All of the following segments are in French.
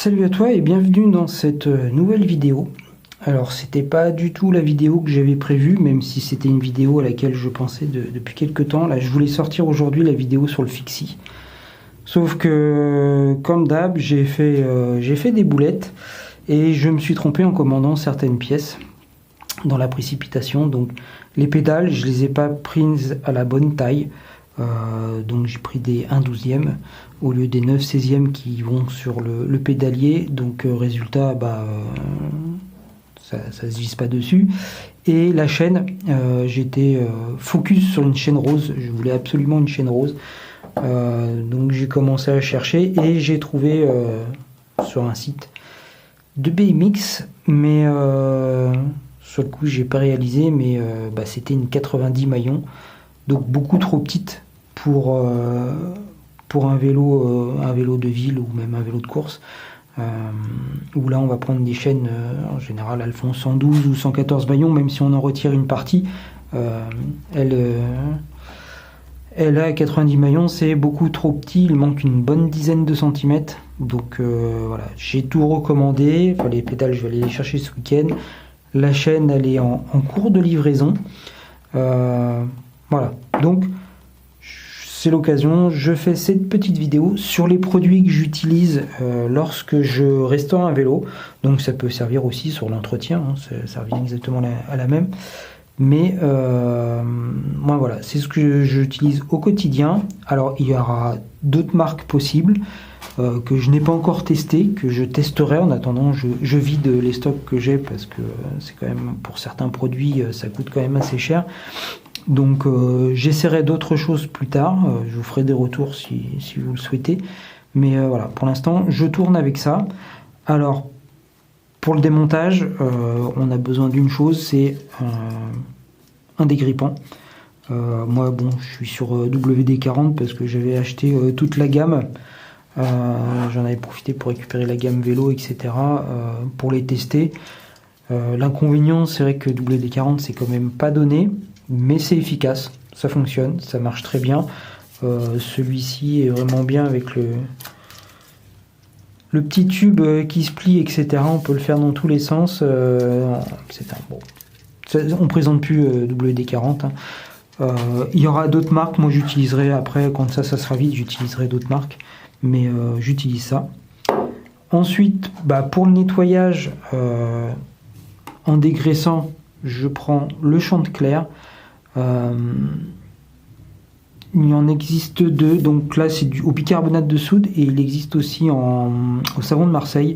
Salut à toi et bienvenue dans cette nouvelle vidéo. Alors c'était pas du tout la vidéo que j'avais prévue, même si c'était une vidéo à laquelle je pensais depuis quelques temps. Là je voulais sortir aujourd'hui la vidéo sur le fixie. Sauf que comme d'hab j'ai fait des boulettes et je me suis trompé en commandant certaines pièces dans la précipitation. Donc les pédales je les ai pas prises à la bonne taille. Donc j'ai pris des 1/12e au lieu des 9/16e qui vont sur le pédalier, donc résultat ça se vise pas dessus. Et la chaîne, j'étais focus sur une chaîne rose, je voulais absolument une chaîne rose, donc j'ai commencé à chercher et j'ai trouvé sur un site de BMX, mais sur le coup j'ai pas réalisé, mais c'était une 90 maillons, donc beaucoup trop petite pour un vélo de ville ou même un vélo de course, où là on va prendre des chaînes, en général elles font 112 ou 114 maillons, même si on en retire une partie, elle a 90 maillons, c'est beaucoup trop petit, il manque une bonne dizaine de centimètres, donc voilà, j'ai tout recommandé. Enfin, les pédales je vais aller les chercher ce week-end, la chaîne elle est en cours de livraison, voilà, donc c'est l'occasion, je fais cette petite vidéo sur les produits que j'utilise lorsque je restaure un vélo. Donc ça peut servir aussi sur l'entretien, hein, ça revient exactement à la même. Mais moi voilà, c'est ce que j'utilise au quotidien. Alors il y aura d'autres marques possibles que je n'ai pas encore testé, que je testerai. En attendant, je vide les stocks que j'ai parce que c'est quand même, pour certains produits, ça coûte quand même assez cher. Donc j'essaierai d'autres choses plus tard, je vous ferai des retours si vous le souhaitez, mais voilà, pour l'instant je tourne avec ça. Alors pour le démontage, on a besoin d'une chose, c'est un dégrippant. Moi bon, je suis sur WD-40 parce que j'avais acheté toute la gamme, j'en avais profité pour récupérer la gamme vélo, etc., pour les tester. L'inconvénient, c'est vrai que WD-40 c'est quand même pas donné, mais c'est efficace, ça fonctionne, ça marche très bien. Celui-ci est vraiment bien avec le petit tube qui se plie, etc. On peut le faire dans tous les sens, etc. Bon, on présente plus WD-40. Hein. Il y aura d'autres marques, moi j'utiliserai après, quand ça sera vide, j'utiliserai d'autres marques, mais j'utilise ça. Ensuite, pour le nettoyage, en dégraissant, je prends le Chanticleer. Il en existe deux, donc là c'est au bicarbonate de soude et il existe aussi au savon de Marseille.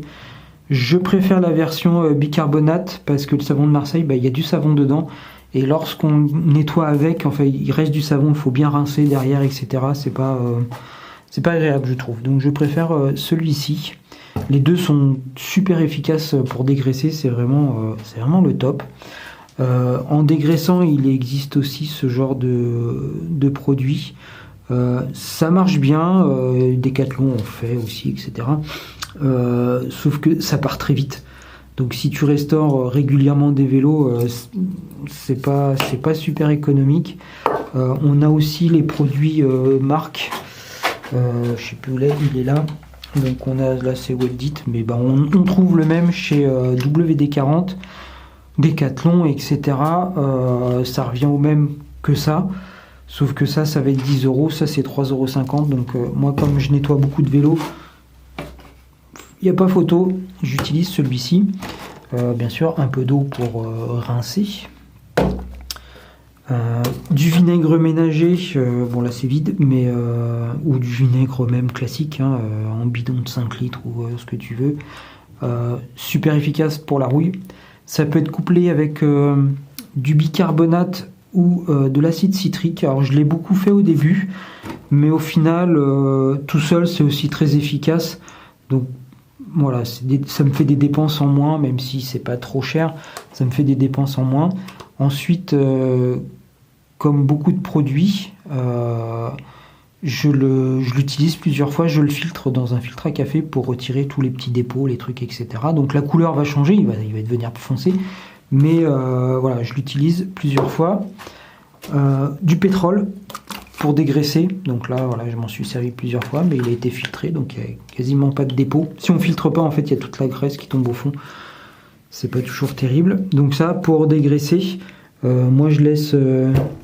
Je préfère la version bicarbonate parce que le savon de Marseille, il y a du savon dedans et lorsqu'on nettoie avec, enfin il reste du savon, il faut bien rincer derrière, etc. C'est pas agréable, je trouve, donc je préfère celui-ci. Les deux sont super efficaces pour dégraisser, c'est vraiment le top. En dégraissant, il existe aussi ce genre de produit. Ça marche bien, Decathlon en fait aussi, etc. Sauf que ça part très vite. Donc si tu restaures régulièrement des vélos, c'est pas super économique. On a aussi les produits marque. Je sais plus où il est là. Donc on a là, c'est Weldit, mais on trouve le même chez WD-40, Decathlon, etc. Ça revient au même que ça, sauf que ça va être 10 €, ça c'est 3,50 €. Donc moi, comme je nettoie beaucoup de vélos, il n'y a pas photo, j'utilise celui-ci. Bien sûr, un peu d'eau pour rincer. Du vinaigre ménager, bon là c'est vide, mais ou du vinaigre même classique, hein, en bidon de 5 litres ou ce que tu veux. Super efficace pour la rouille. Ça peut être couplé avec du bicarbonate ou de l'acide citrique. Alors je l'ai beaucoup fait au début, mais au final tout seul c'est aussi très efficace. Donc voilà, ça me fait des dépenses en moins, même si c'est pas trop cher, ça me fait des dépenses en moins. Ensuite, comme beaucoup de produits, je l'utilise plusieurs fois, je le filtre dans un filtre à café pour retirer tous les petits dépôts, les trucs, etc. Donc la couleur va changer, il va devenir plus foncé, mais voilà, je l'utilise plusieurs fois. Du pétrole pour dégraisser. Donc là, voilà, je m'en suis servi plusieurs fois, mais il a été filtré, donc il n'y a quasiment pas de dépôt. Si on filtre pas, en fait, il y a toute la graisse qui tombe au fond. C'est pas toujours terrible. Donc ça, pour dégraisser, moi je laisse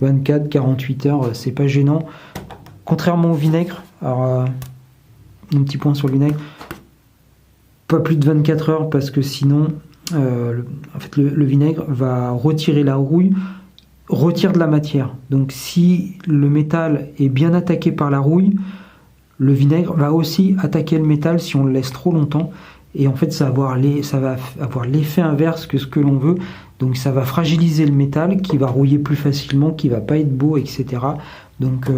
24-48 heures, c'est pas gênant. Contrairement au vinaigre, alors un petit point sur le vinaigre, pas plus de 24 heures parce que sinon, en fait, le vinaigre va retirer la rouille, retire de la matière. Donc si le métal est bien attaqué par la rouille, le vinaigre va aussi attaquer le métal si on le laisse trop longtemps. Et en fait, ça va avoir l'effet inverse que ce que l'on veut. Donc ça va fragiliser le métal qui va rouiller plus facilement, qui va pas être beau, etc. Donc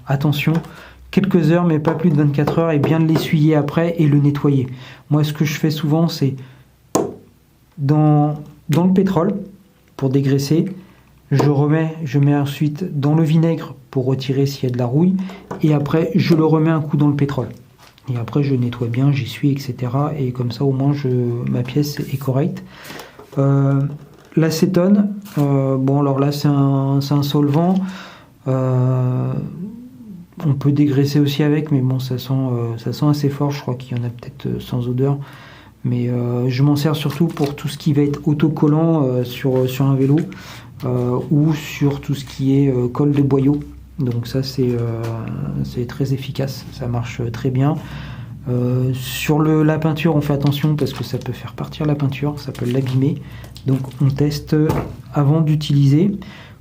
attention, quelques heures, mais pas plus de 24 heures, et bien de l'essuyer après et le nettoyer. Moi, ce que je fais souvent, c'est dans le pétrole pour dégraisser. Je mets ensuite dans le vinaigre pour retirer s'il y a de la rouille. Et après, je le remets un coup dans le pétrole. Et après, je nettoie bien, j'essuie, etc. Et comme ça, au moins, ma pièce est correcte. L'acétone, bon, alors là, c'est un solvant. On peut dégraisser aussi avec, mais bon, ça sent assez fort. Je crois qu'il y en a peut-être sans odeur. Mais je m'en sers surtout pour tout ce qui va être autocollant sur un vélo ou sur tout ce qui est colle de boyau. Donc ça, c'est très efficace, ça marche très bien. Sur la peinture, on fait attention parce que ça peut faire partir la peinture, ça peut l'abîmer. Donc on teste avant d'utiliser.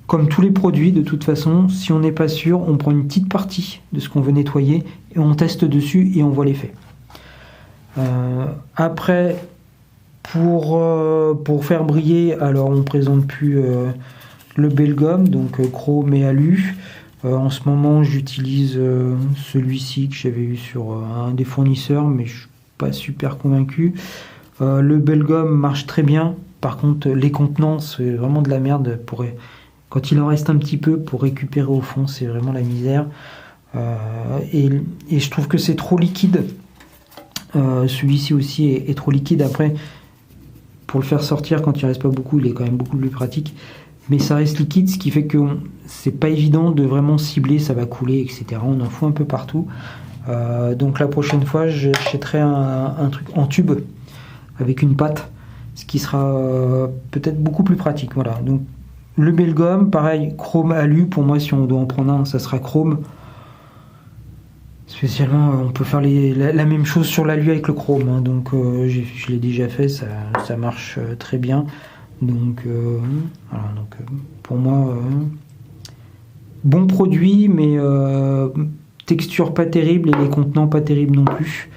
Comme tous les produits, de toute façon, si on n'est pas sûr, on prend une petite partie de ce qu'on veut nettoyer et on teste dessus et on voit l'effet. Après, pour faire briller, alors on ne présente plus le Belgum, donc chrome et alu. En ce moment, j'utilise celui-ci que j'avais eu sur un des fournisseurs, mais je ne suis pas super convaincu. Le Belgum marche très bien. Par contre, les contenants, c'est vraiment de la merde. Quand il en reste un petit peu pour récupérer au fond, c'est vraiment la misère. Et je trouve que c'est trop liquide. Celui-ci aussi est trop liquide. Après, pour le faire sortir, quand il ne reste pas beaucoup, il est quand même beaucoup plus pratique. Mais ça reste liquide, ce qui fait que c'est pas évident de vraiment cibler, ça va couler, etc. On en fout un peu partout. Donc la prochaine fois, j'achèterai un truc en tube avec une pâte, ce qui sera peut-être beaucoup plus pratique. Voilà. Donc le Belgum, pareil, chrome alu. Pour moi, si on doit en prendre un, ça sera chrome. Spécialement, on peut faire la même chose sur l'alu avec le chrome. Hein. Donc je l'ai déjà fait, ça marche très bien. Donc, voilà, donc pour moi, bon produit, mais texture pas terrible et les contenants pas terribles non plus.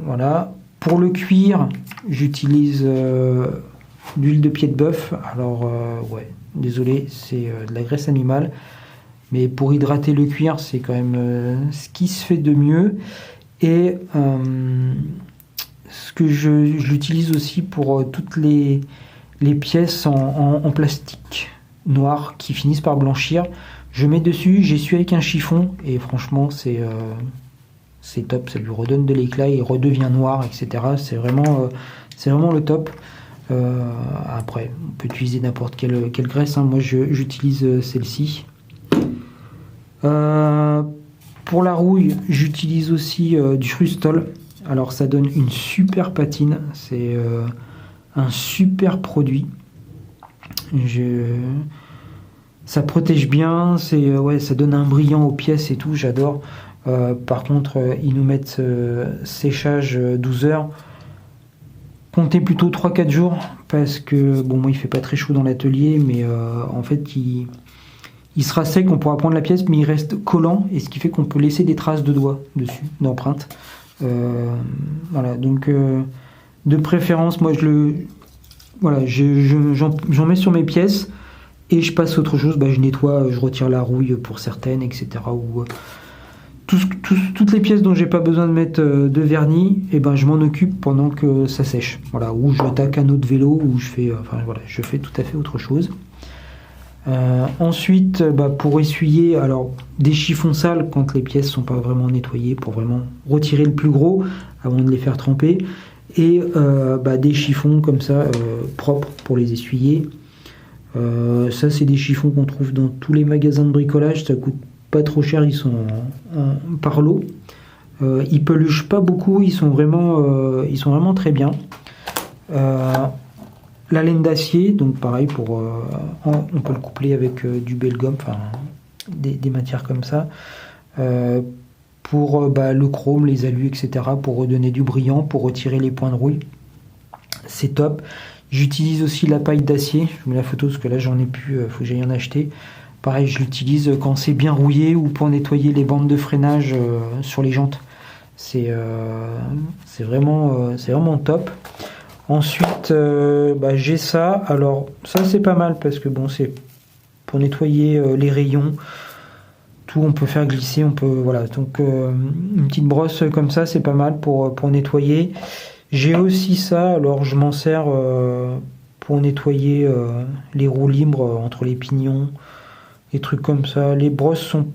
Voilà. Pour le cuir, j'utilise l'huile de pied de bœuf. Alors, ouais, désolé, c'est de la graisse animale. Mais pour hydrater le cuir, c'est quand même ce qui se fait de mieux. Et ce que je l'utilise aussi pour toutes les pièces en plastique noir qui finissent par blanchir. Je mets dessus, j'essuie avec un chiffon et franchement c'est top, ça lui redonne de l'éclat, il redevient noir, etc. C'est vraiment le top. Après, on peut utiliser n'importe quelle graisse, hein. Moi j'utilise celle-ci. Pour la rouille, j'utilise aussi du Frustol. Alors ça donne une super patine, c'est un super produit. Ça protège bien, ça donne un brillant aux pièces et tout, j'adore. Par contre, ils nous mettent séchage 12 heures. Comptez plutôt 3-4 jours parce que bon, moi il fait pas très chaud dans l'atelier, mais en fait il sera sec, on pourra prendre la pièce, mais il reste collant, et ce qui fait qu'on peut laisser des traces de doigts dessus, d'empreintes. Voilà, donc de préférence, moi j'en mets sur mes pièces et je passe à autre chose. Je nettoie, je retire la rouille pour certaines, etc. Ou toutes les pièces dont j'ai pas besoin de mettre de vernis, et je m'en occupe pendant que ça sèche. Voilà, ou j'attaque un autre vélo, ou je fais tout à fait autre chose. Ensuite, pour essuyer, alors des chiffons sales quand les pièces sont pas vraiment nettoyées, pour vraiment retirer le plus gros avant de les faire tremper, et des chiffons comme ça propres pour les essuyer. Ça c'est des chiffons qu'on trouve dans tous les magasins de bricolage, ça coûte pas trop cher, ils sont par lot. Ils peluchent pas beaucoup, ils sont vraiment très bien. La laine d'acier, donc pareil, on peut le coupler avec du belgum, enfin des matières comme ça. Pour le chrome, les alus, etc. Pour redonner du brillant, pour retirer les points de rouille. C'est top. J'utilise aussi la paille d'acier. Je vous mets la photo parce que là j'en ai plus, faut que j'aille en acheter. Pareil, je l'utilise quand c'est bien rouillé ou pour nettoyer les bandes de freinage sur les jantes. C'est vraiment top. Ensuite, j'ai ça. Alors ça c'est pas mal parce que bon, c'est pour nettoyer les rayons. Tout, on peut faire glisser, voilà. Donc une petite brosse comme ça, c'est pas mal pour nettoyer. J'ai aussi ça. Alors je m'en sers pour nettoyer les roues libres entre les pignons, des trucs comme ça. Les brosses sont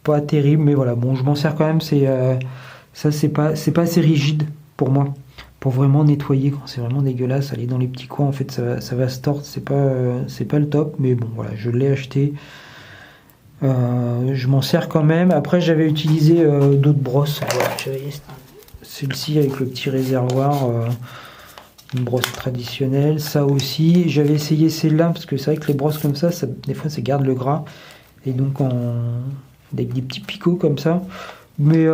pas terribles, mais voilà. Bon, je m'en sers quand même. C'est pas assez rigide pour moi. Pour vraiment nettoyer quand c'est vraiment dégueulasse, aller dans les petits coins, en fait ça va se tordre, c'est pas le top, mais bon voilà, je l'ai acheté. Je m'en sers quand même. Après j'avais utilisé d'autres brosses. Voilà, j'avais celle-ci avec le petit réservoir, une brosse traditionnelle, ça aussi. J'avais essayé celle-là parce que c'est vrai que les brosses comme ça des fois ça garde le gras. Et donc avec des petits picots comme ça. Mais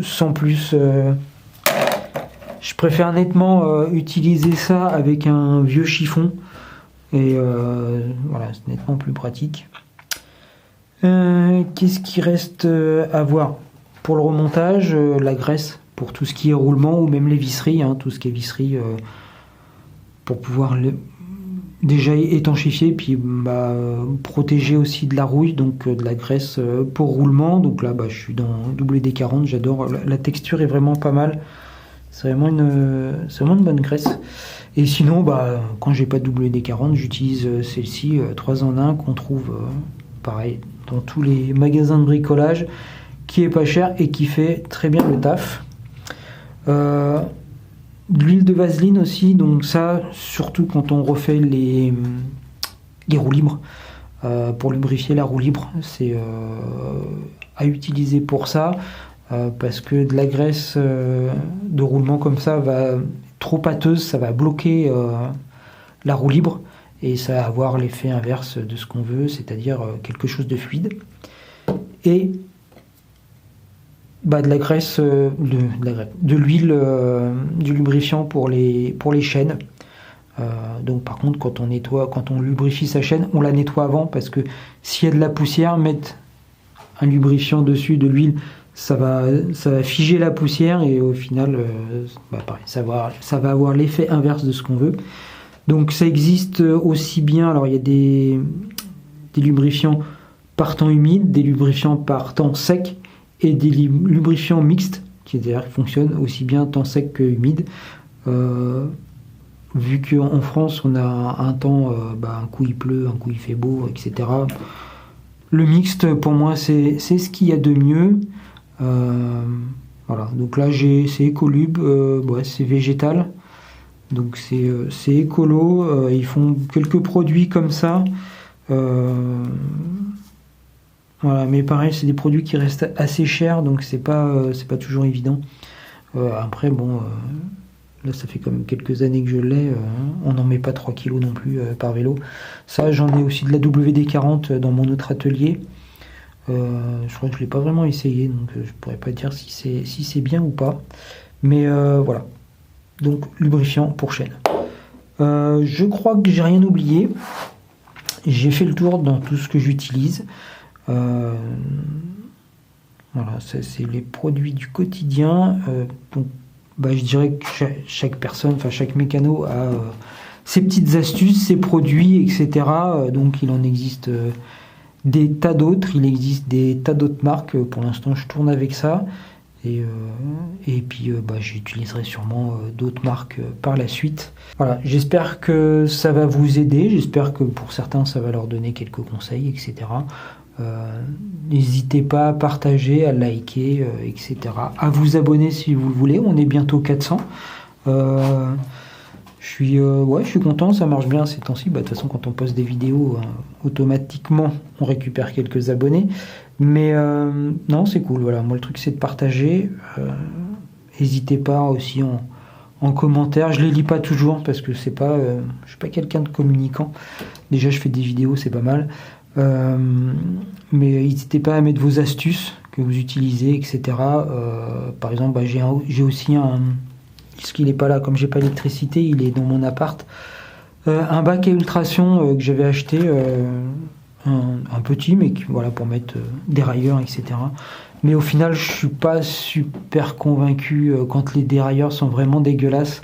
sans plus. Je préfère nettement utiliser ça avec un vieux chiffon. Et voilà, c'est nettement plus pratique. Qu'est-ce qui reste à voir? Pour le remontage, la graisse, pour tout ce qui est roulement ou même les visseries, tout ce qui est visserie, pour pouvoir déjà étanchifier, puis protéger aussi de la rouille, donc de la graisse pour roulement. Donc là, je suis dans WD-40, j'adore, la texture est vraiment pas mal. C'est vraiment une bonne graisse. Et sinon, quand j'ai pas de WD-40, j'utilise celle-ci 3 en 1 qu'on trouve pareil dans tous les magasins de bricolage, qui est pas cher et qui fait très bien le taf. De l'huile de vaseline aussi, donc ça, surtout quand on refait les roues libres, pour lubrifier la roue libre, c'est à utiliser pour ça. Parce que de la graisse de roulement comme ça va trop pâteuse, ça va bloquer la roue libre et ça va avoir l'effet inverse de ce qu'on veut, c'est-à-dire quelque chose de fluide. Et de la graisse, de l'huile, du lubrifiant pour les chaînes. Donc par contre quand on lubrifie sa chaîne, on la nettoie avant parce que s'il y a de la poussière, mettre un lubrifiant dessus, de l'huile, ça va figer la poussière et au final, pareil, ça va avoir l'effet inverse de ce qu'on veut. Donc ça existe aussi bien, alors il y a des lubrifiants par temps humide, des lubrifiants par temps sec et des lubrifiants mixtes qui fonctionnent aussi bien temps sec que humide. Vu qu'en France on a un temps, un coup il pleut, un coup il fait beau, etc. Le mixte pour moi c'est ce qu'il y a de mieux. Voilà, donc là c'est Ecolub, c'est végétal, donc c'est écolo, ils font quelques produits comme ça, voilà, mais pareil c'est des produits qui restent assez chers, donc c'est pas toujours évident. Après là ça fait quand même quelques années que je l'ai, on n'en met pas 3 kilos non plus par vélo. Ça j'en ai aussi de la WD-40 dans mon autre atelier. Je crois que je ne l'ai pas vraiment essayé, donc je ne pourrais pas dire si c'est bien ou pas. Mais voilà. Donc lubrifiant pour chaîne. Je crois que j'ai rien oublié. J'ai fait le tour dans tout ce que j'utilise. Voilà, ça, c'est les produits du quotidien. Donc, je dirais que chaque personne, chaque mécano a ses petites astuces, ses produits, etc. Donc il en existe des tas d'autres, il existe des tas d'autres marques. Pour l'instant, je tourne avec ça. Et puis, j'utiliserai sûrement d'autres marques par la suite. Voilà, j'espère que ça va vous aider. J'espère que pour certains, ça va leur donner quelques conseils, etc. N'hésitez pas à partager, à liker, etc. À vous abonner si vous le voulez. On est bientôt 400. Ouais, je suis content, ça marche bien ces temps-ci. Bah, de toute façon, quand on poste des vidéos, automatiquement, on récupère quelques abonnés. Mais non, c'est cool. Voilà, moi, le truc, c'est de partager. N'hésitez pas aussi en commentaire. Je les lis pas toujours parce que c'est pas, je suis pas quelqu'un de communicant. Déjà, je fais des vidéos, c'est pas mal. Mais n'hésitez pas à mettre vos astuces que vous utilisez, etc. Par exemple, bah, j'ai aussi puisqu'il n'est pas là, comme j'ai pas l'électricité, il est dans mon appart. Un bac à ultrasons que j'avais acheté, un petit, mais voilà, pour mettre dérailleurs, etc. Mais au final, je suis pas super convaincu quand les dérailleurs sont vraiment dégueulasses,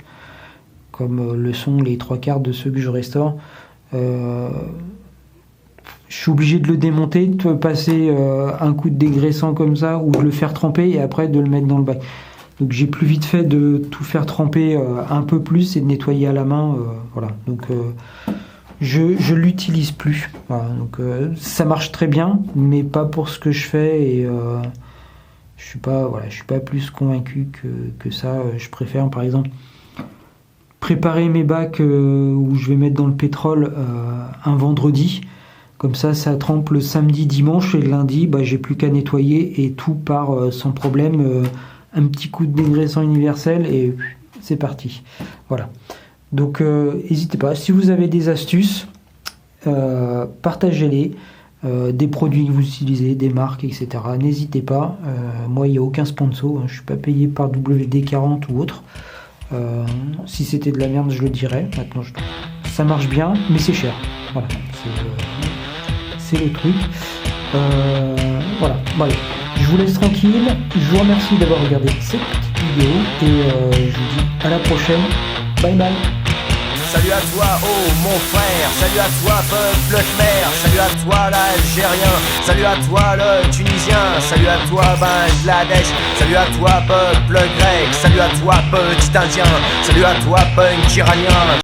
comme le sont les 3/4 de ceux que je restaure. Je suis obligé de le démonter, de passer un coup de dégraissant comme ça, ou de le faire tremper et après de le mettre dans le bac. Donc j'ai plus vite fait de tout faire tremper un peu plus et de nettoyer à la main. Voilà. Donc je l'utilise plus. Voilà. Donc ça marche très bien, mais pas pour ce que je fais et je suis pas plus convaincu que ça. Je préfère par exemple préparer mes bacs où je vais mettre dans le pétrole un vendredi. Comme ça trempe le samedi, dimanche et le lundi, bah, j'ai plus qu'à nettoyer et tout part sans problème. Un petit coup de dégraissant universel et c'est parti. Voilà. Donc n'hésitez pas. Si vous avez des astuces, partagez-les. Des produits que vous utilisez, des marques, etc. N'hésitez pas. Moi, il n'y a aucun sponsor. Je ne suis pas payé par WD-40 ou autre. Si c'était de la merde, je le dirais. Maintenant, ça marche bien, mais c'est cher. Voilà. C'est le truc. Voilà. Bon, allez. Je vous laisse tranquille. Je vous remercie d'avoir regardé cette petite vidéo. Et je vous dis à la prochaine. Bye bye. Salut à toi, oh mon frère. Salut à toi, peuple khmer. Salut à toi, l'Algérien. Salut à toi, le Tunisien. Salut à toi, Bangladesh. Salut à toi, peuple grec. Salut à toi, petit Indien. Salut à toi, punk iranien.